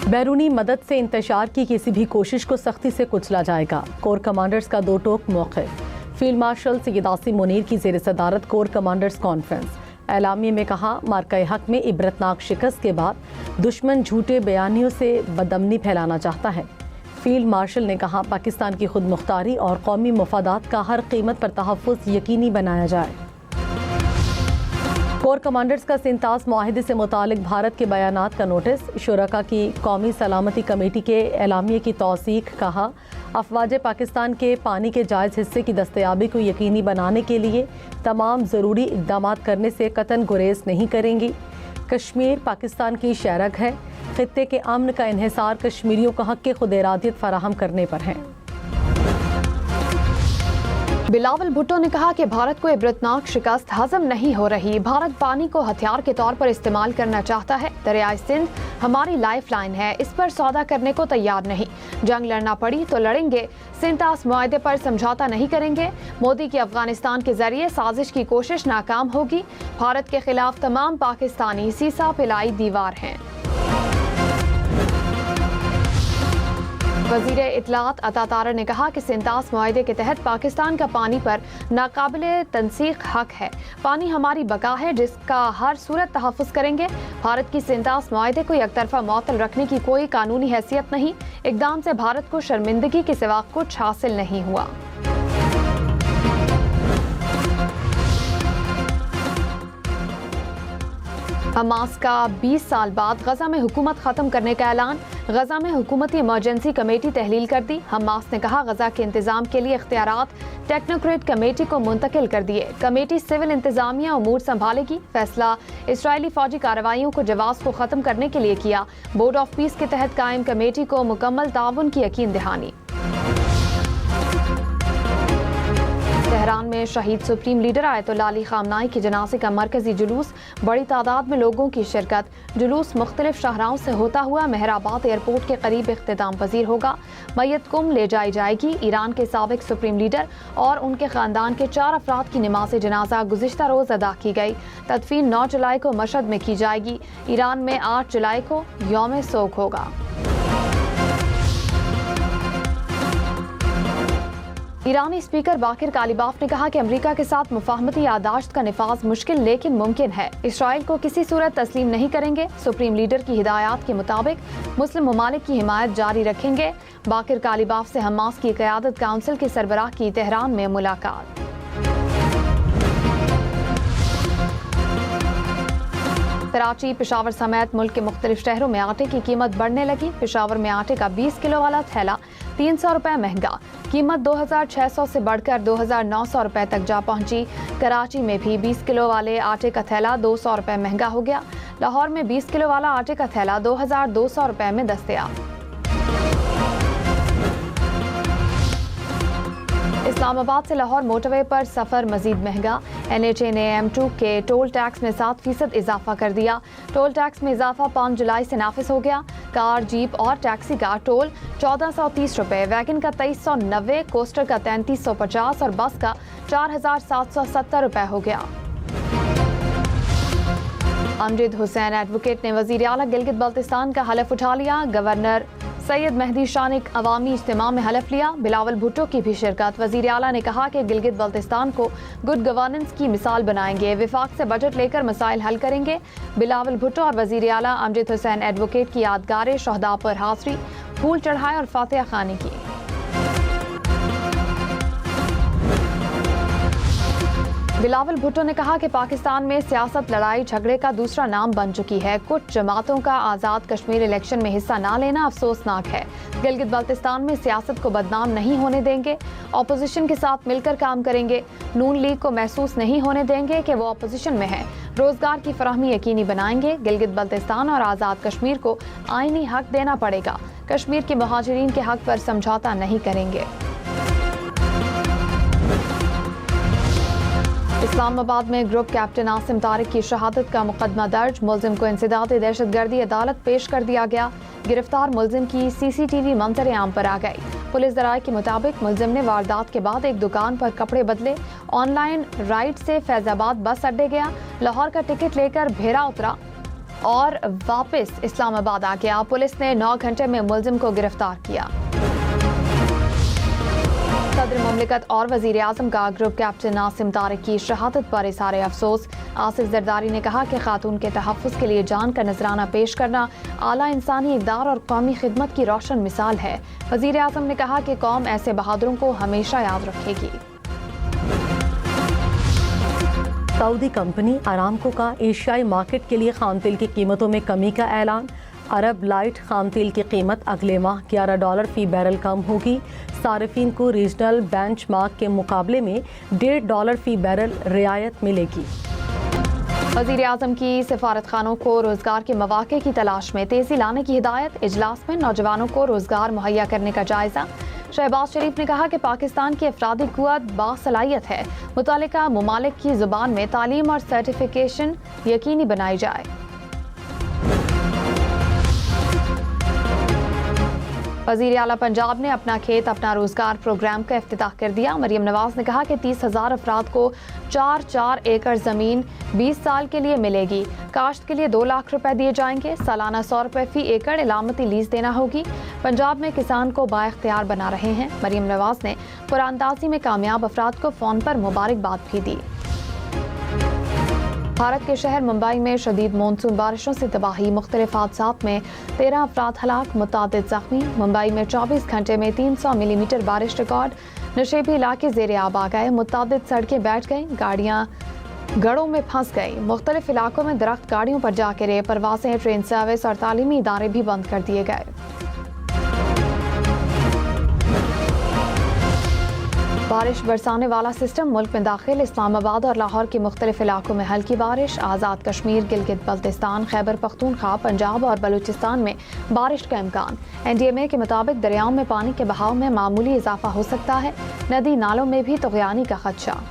بیرونی مدد سے انتشار کی کسی بھی کوشش کو سختی سے کچلا جائے گا، کور کمانڈرز کا دو ٹوک موقف۔ فیلڈ مارشل سید عاصم منیر کی زیر صدارت کور کمانڈرز کانفرنس۔ اعلامیے میں کہا، مارکہ حق میں عبرتناک شکست کے بعد دشمن جھوٹے بیانیوں سے بدامنی پھیلانا چاہتا ہے۔ فیلڈ مارشل نے کہا، پاکستان کی خود مختاری اور قومی مفادات کا ہر قیمت پر تحفظ یقینی بنایا جائے۔ کور کمانڈرز کا سنتاس معاہدے سے متعلق بھارت کے بیانات کا نوٹس۔ شرکاء کی قومی سلامتی کمیٹی کے اعلامیے کی توثیق۔ کہا، افواج پاکستان کے پانی کے جائز حصے کی دستیابی کو یقینی بنانے کے لیے تمام ضروری اقدامات کرنے سے قطعاً گریز نہیں کریں گی۔ کشمیر پاکستان کی شہرگ ہے، خطے کے امن کا انحصار کشمیریوں کا حق خود ارادیت فراہم کرنے پر ہے۔ بلاول بھٹو نے کہا کہ بھارت کو عبرتناک شکست ہضم نہیں ہو رہی۔ بھارت پانی کو ہتھیار کے طور پر استعمال کرنا چاہتا ہے۔ دریائے سندھ ہماری لائف لائن ہے، اس پر سودا کرنے کو تیار نہیں۔ جنگ لڑنا پڑی تو لڑیں گے، سنتاس معاہدے پر سمجھوتا نہیں کریں گے۔ مودی کی افغانستان کے ذریعے سازش کی کوشش ناکام ہوگی۔ بھارت کے خلاف تمام پاکستانی سیسا پلائی دیوار ہیں۔ وزیر اطلاعات عطا طاہر نے کہا کہ سنتاس معاہدے کے تحت پاکستان کا پانی پر ناقابل تنسیق حق ہے۔ پانی ہماری بقا ہے، جس کا ہر صورت تحفظ کریں گے۔ بھارت کی سنتاس معاہدے کو یک طرفہ معطل رکھنے کی کوئی قانونی حیثیت نہیں۔ اقدام سے بھارت کو شرمندگی کے سوا کچھ حاصل نہیں ہوا۔ حماس کا 20 سال بعد غزہ میں حکومت ختم کرنے کا اعلان۔ غزہ میں حکومتی ایمرجنسی کمیٹی تحلیل کر دی۔ حماس نے کہا، غزہ کے انتظام کے لیے اختیارات ٹیکنوکریٹ کمیٹی کو منتقل کر دیے۔ کمیٹی سول انتظامیہ امور سنبھالے گی۔ فیصلہ اسرائیلی فوجی کارروائیوں کو جواز کو ختم کرنے کے لیے کیا۔ بورڈ آف پیس کے تحت قائم کمیٹی کو مکمل تعاون کی یقین دہانی۔ تہران میں شہید سپریم لیڈر آیت اللہ علی خامنہئی کے جنازے کا مرکزی جلوس، بڑی تعداد میں لوگوں کی شرکت۔ جلوس مختلف شاہراہوں سے ہوتا ہوا مہرآباد ایئرپورٹ کے قریب اختتام پذیر ہوگا۔ میت قم لے جائی جائے گی۔ ایران کے سابق سپریم لیڈر اور ان کے خاندان کے 4 افراد کی نماز جنازہ گزشتہ روز ادا کی گئی۔ تدفین 9 جولائی کو مشہد میں کی جائے گی۔ ایران میں 8 جولائی کو یوم سوگ ہوگا۔ ایرانی اسپیکر باقر کالیباف نے کہا کہ امریکہ کے ساتھ مفاہمتی یادداشت کا نفاذ مشکل لیکن ممکن ہے۔ اسرائیل کو کسی صورت تسلیم نہیں کریں گے۔ سپریم لیڈر کی ہدایات کے مطابق مسلم ممالک کی حمایت جاری رکھیں گے۔ باقر کالیباف سے حماس کی قیادت کونسل کے سربراہ کی تہران میں ملاقات۔ کراچی، پشاور سمیت ملک کے مختلف شہروں میں آٹے کی قیمت بڑھنے لگی۔ پشاور میں آٹے کا 20 کلو والا تھیلا 300 روپے مہنگا، قیمت 2600 سے بڑھ کر 2900 روپے تک جا پہنچی۔ کراچی میں بھی 20 کلو والے آٹے کا تھیلا 200 روپے مہنگا ہو گیا۔ لاہور میں 20 کلو والا آٹے کا تھیلا 2200 روپے میں دستیاب۔ اسلام آباد سے لاہور موٹر وے پر سفر مزید مہنگا۔ NHA نے M2 کے ٹول ٹیکس میں 7% اضافہ کر دیا۔ ٹول ٹیکس میں اضافہ 5 جولائی سے نافذ ہو گیا۔ کار، جیپ اور ٹیکسی کا ٹول 1430 روپے، ویگن کا 2390، کوسٹر کا 3350 اور بس کا 4770 روپے ہو گیا۔ امجد حسین ایڈوکیٹ نے وزیر اعلیٰ گلگت بلتستان کا حلف اٹھا لیا۔ گورنر سید مہدی شاہ نے عوامی اجتماع میں حلف لیا۔ بلاول بھٹو کی بھی شرکت۔ وزیر اعلیٰ نے کہا کہ گلگت بلتستان کو گڈ گورننس کی مثال بنائیں گے، وفاق سے بجٹ لے کر مسائل حل کریں گے۔ بلاول بھٹو اور وزیر اعلیٰ امجد حسین ایڈوکیٹ کی یادگار شہداء پر حاضری، پھول چڑھائے اور فاتحہ خوانی کی۔ بلاول بھٹو نے کہا کہ پاکستان میں سیاست لڑائی جھگڑے کا دوسرا نام بن چکی ہے۔ کچھ جماعتوں کا آزاد کشمیر الیکشن میں حصہ نہ لینا افسوسناک ہے۔ گلگت بلتستان میں سیاست کو بدنام نہیں ہونے دیں گے، اپوزیشن کے ساتھ مل کر کام کریں گے۔ نون لیگ کو محسوس نہیں ہونے دیں گے کہ وہ اپوزیشن میں ہے۔ روزگار کی فراہمی یقینی بنائیں گے۔ گلگت بلتستان اور آزاد کشمیر کو آئینی حق دینا پڑے گا۔ کشمیر کے مہاجرین کے حق پر سمجھوتا نہیں کریں گے۔ اسلام آباد میں گروپ کیپٹن عاصم طارق کی شہادت کا مقدمہ درج۔ ملزم کو انسداد دہشت گردی عدالت پیش کر دیا گیا۔ گرفتار ملزم کی CCTV منظر عام پر آ گئی۔ پولیس ذرائع کے مطابق ملزم نے واردات کے بعد ایک دکان پر کپڑے بدلے، آن لائن رائڈ سے فیض آباد بس اڈے گیا، لاہور کا ٹکٹ لے کر بھیرا اترا और वापस इस्लामाबाद आ गया। पुलिस ने 9 घंटे में मुलजिम को गिरफ्तार किया। सदर मुमलिकत और वजीर आजम का ग्रुप कैप्टन नासिम तारिक की शहादत पर इज़हार अफसोस। आसिफ जरदारी ने कहा कि खातून के तहफ़्फ़ुज़ के लिए जान का नजराना पेश करना आला इंसानी इक़दार और कौमी खिदमत की रोशन मिसाल है। वजीर आजम ने कहा कि कौम ऐसे बहादुरों को हमेशा याद रखेगी। सऊदी कंपनी अरामको का एशियाई मार्केट के लिए खाम तेल की कीमतों में कमी का ऐलान। अरब लाइट खाम तेल की कीमत अगले माह $11 फी बैरल कम होगी। सार्फिन को रीजनल बेंचमार्क के मुकाबले में $1.5 फी बैरल रियायत मिलेगी। वज़ीर आज़म की सिफारत खानों को रोजगार के मौके की तलाश में तेजी लाने की हिदायत। इजलास में नौजवानों को रोजगार मुहैया करने का जायजा। शहबाज शरीफ ने कहा कि पाकिस्तान की अफरादी कुव्वत बासलाहियत है, मुतालिका मुमालिक की जुबान में तालीम और सर्टिफिकेशन यकीनी बनाई जाए। वज़ीर आला पंजाब ने अपना खेत अपना रोजगार प्रोग्राम का इफ्तिताह कर दिया। मरियम नवाज ने कहा कि 30,000 अफराद को 4 एकड़ ज़मीन 20 साल के लिए मिलेगी। काश्त के लिए 2 लाख रुपए दिए जाएंगे। सालाना 100 रुपए फी एकड़ इलामती लीज देना होगी। पंजाब में किसान को बाइख्तियार बना रहे हैं। मरियम नवाज ने कुरानदाजी में कामयाब अफराद को फ़ोन पर मुबारकबाद भी दी। भारत के शहर मुंबई में शदीद मानसून बारिशों से तबाही। मुख्तलिफ हादसात में 13 अफराद हलाक, मुतादिद जख्मी। मुंबई में 24 घंटे में 300 मिलीमीटर बारिश रिकॉर्ड। नशेबी इलाके ज़ेरे आब आ गए। मुतादिद सड़कें बैठ गईं, गाड़ियाँ गड़ों में फंस गई। मुख्तलिफ इलाकों में दरख्त गाड़ियों पर जा गिरे। परवासें, ट्रेन सर्विस और तालीमी इदारे भी बंद कर दिए गए। बारिश बरसाने वाला सिस्टम मुल्क में दाखिल। इस्लामाबाद और लाहौर के मुख्तलिफ इलाकों में हल्की बारिश। आज़ाद कश्मीर, गिलगित बल्तिस्तान, खैबर पख्तूनख्वा, पंजाब और बलूचिस्तान में बारिश का इम्कान। NDMA के मुताबिक दरियाओं में पानी के बहाव में मामूली इजाफा हो सकता है। नदी नालों में भी तुग़यानी का खदशा।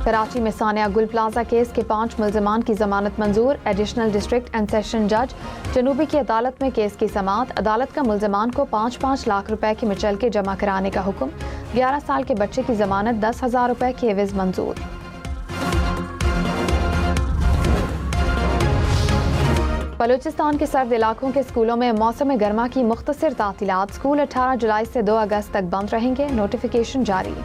कराची में सानिया गुल प्लाजा केस के 5 मुल्ज़िमान की जमानत मंजूर। एडिशनल डिस्ट्रिक्ट एंड सेशन जज जनूबी की अदालत में केस की समाअत। अदालत का मुल्ज़िमान को 5-5 लाख रुपए की मुचलके जमा कराने का हुक्म। 11 साल के बच्चे की जमानत 10,000 रुपए की एवज मंजूर। बलूचिस्तान के सर्द इलाकों के स्कूलों में मौसम गर्मा की मुख्तसर तातीलात। स्कूल 18 जुलाई से 2 अगस्त तक बंद रहेंगे। नोटिफिकेशन जारी।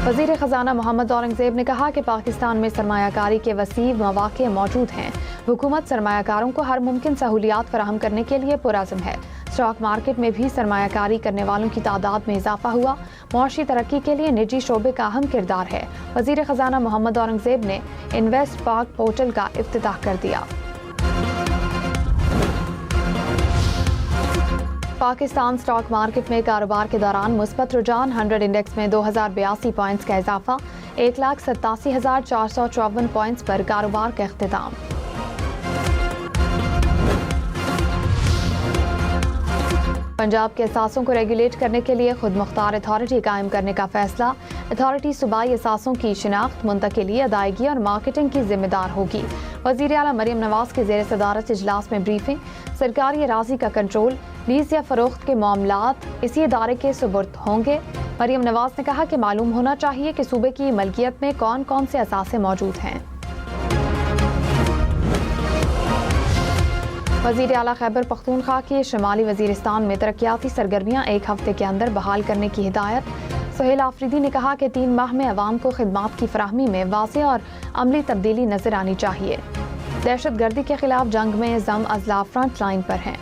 वज़ीर ख़ज़ाना मोहम्मद औरंगज़ेब ने कहा कि पाकिस्तान में सरमायाकारी के वसीअ मौक़े मौजूद हैं। हुकूमत सरमायाकारों को हर मुमकिन सहूलियात फराहम करने के लिए पुरअज़्म है। स्टॉक मार्केट में भी सरमायाकारी करने वालों की तादाद में इजाफा हुआ। मुआशी तरक्की के लिए निजी शोबे का अहम किरदार है। वज़ीर ख़ज़ाना मोहम्मद औरंगज़ेब ने इन्वेस्ट पार्क पोर्टल का इफ्तिताह कर दिया। पाकिस्तान स्टॉक मार्केट में कारोबार के दौरान मुस्बत रुझान। 100 इंडेक्स में 2082 पॉइंट्स का इजाफा। 1,87,454 पॉइंट्स पर कारोबार का इख्तिताम। पंजाब के असासों को रेगुलेट करने के लिए खुद मुख्तार अथॉरिटी कायम करने का फैसला। अथॉरिटी सूबाई असासों की शिनाख्त, मुंतकिली, अदायगी और मार्केटिंग की जिम्मेदार होगी। वज़ीर आला मरियम नवाज के ज़ेर सदारत इजलास में ब्रीफिंग। सरकारी अराज़ी का कंट्रोल, लीज या फरोख्त के मामलात इसी इदारे के सुपुर्द होंगे। मरियम नवाज ने कहा कि मालूम होना चाहिए कि सूबे की मलकियत में कौन कौन से असासे मौजूद हैं। वज़ीर आला खैबर पख्तूनख्वा की शुमाली वज़ीरिस्तान में तरक्याती सरगर्मियाँ 1 हफ्ते के अंदर बहाल करने की हिदायत। सुहेल आफरीदी ने कहा कि 3 माह में अवाम को खिदमात की फराहमी में वाज़ेह और अमली तब्दीली नजर आनी चाहिए। दहशत गर्दी के खिलाफ जंग में जम अजला फ्रंट लाइन पर हैं।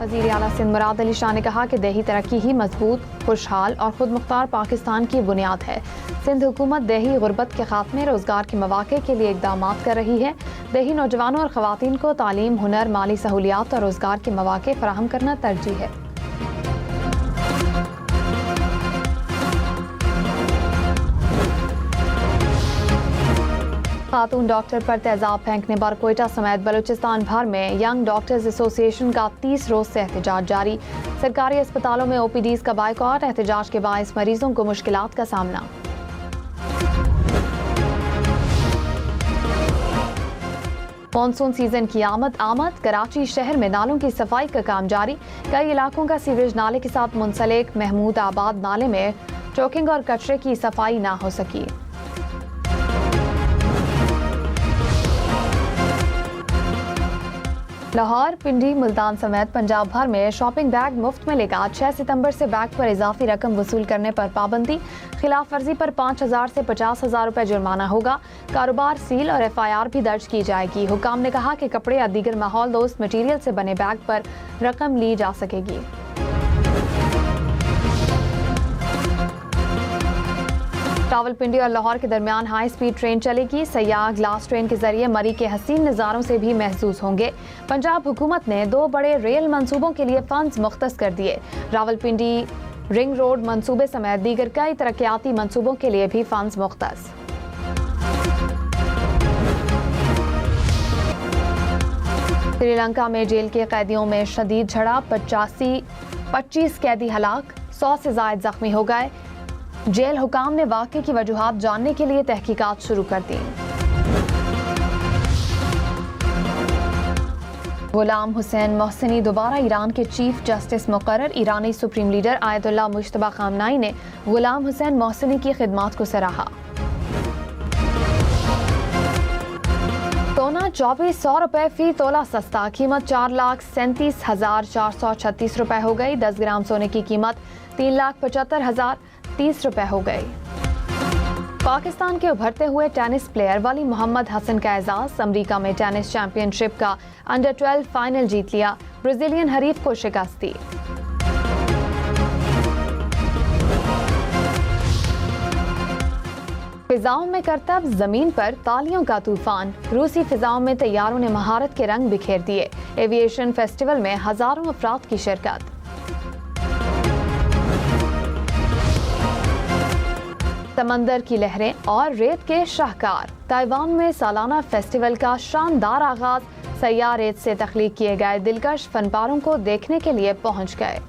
वज़ीर आला सिंध मुराद अली शाह ने कहा कि देही तरक्की ही मजबूत, खुशहाल और खुद मुख्तार पाकिस्तान की बुनियाद है। सिंध हुकूमत देही गुर्बत के खात्मे, रोजगार के मौके के लिए इक़दामात कर रही है। देही नौजवानों और ख़वातीन को तालीम, हुनर, माली सहूलियात और रोजगार के मौके फराहम करना तरजीह है। खातून डॉक्टर पर तेजाब फेंकने पर कोयटा समेत बलूचिस्तान भर में यंग डॉक्टर्स एसोसिएशन का 30 रोज से एहतजाज जारी। सरकारी अस्पतालों में OPDs का बाइकॉट। एहतजाज के बायस मरीजों को मुश्किलात का सामना। मानसून सीजन की आमद कराची शहर में नालों की सफाई का काम जारी। कई इलाकों का सीवरेज नाले के साथ मुंसलिक महमूद आबाद नाले में चोकिंग और कचरे की सफाई ना हो सकी। लाहौर, पिंडी, मुल्तान समेत पंजाब भर में शॉपिंग बैग मुफ्त मिलेगा। 6 सितंबर से बैग पर इजाफी रकम वसूल करने पर पाबंदी। खिलाफ वर्जी पर 5,000 से 50,000 रुपए जुर्माना होगा। कारोबार सील और FIR भी दर्ज की जाएगी। हुकाम ने कहा कि कपड़े या दीगर माहौल दोस्त मटीरियल से बने बैग पर रकम ली जा सकेगी। रावलपिंडी और लाहौर के दरमियान हाई स्पीड ट्रेन चलेगी। सयाह ग्लास ट्रेन के जरिए मरी के हसीन नज़ारों से भी महसूस होंगे। पंजाब हुकूमत ने 2 बड़े रेल मंसूबों के लिए फंड्स मुख्तस कर दिए। रावलपिंडी रिंग रोड मंसूबे समेत दीगर कई तरक्याती मंसूबों के लिए भी फंड्स मुख्तस। श्रीलंका में जेल के कैदियों में शदीद झड़प, 25 कैदी हलाक, 100 से जायद जख्मी हो गए। जेल हुकाम ने वाक़े की वजूहात जानने के लिए तहकीकात शुरू कर दी। गुलाम हुसैन मोहसिनी दोबारा ईरान के चीफ जस्टिस मुकर्रर। ईरानी सुप्रीम लीडर आयतुल्लाह मुज्तबा खामनाई ने गुलाम हुसैन मोहसिनी की खिदमात को सराहा। सोना 2400 रुपए फी तोला सस्ता, कीमत 4,37,436 रुपए हो गई। 10 ग्राम सोने की कीमत 3,75,030 रुपए हो गई। पाकिस्तान के उभरते हुए टेनिस प्लेयर वली मोहम्मद हसन का एजाज। अमेरिका में टेनिस चैंपियनशिप का अंडर 12 फाइनल जीत लिया, ब्राजीलियन हरीफ को शिकस्त दी। फिजाओं में करतब, जमीन पर तालियों का तूफान। रूसी फिजाओं में तैयारों ने महारत के रंग बिखेर दिए। एविएशन फेस्टिवल में हजारों अफराद की शिरकत। समंदर की लहरें और रेत के शाहकार। ताइवान में सालाना फेस्टिवल का शानदार आगाज। सयाह रेत से तख्लीक किए गए दिलकश फनपारों को देखने के लिए पहुंच गए।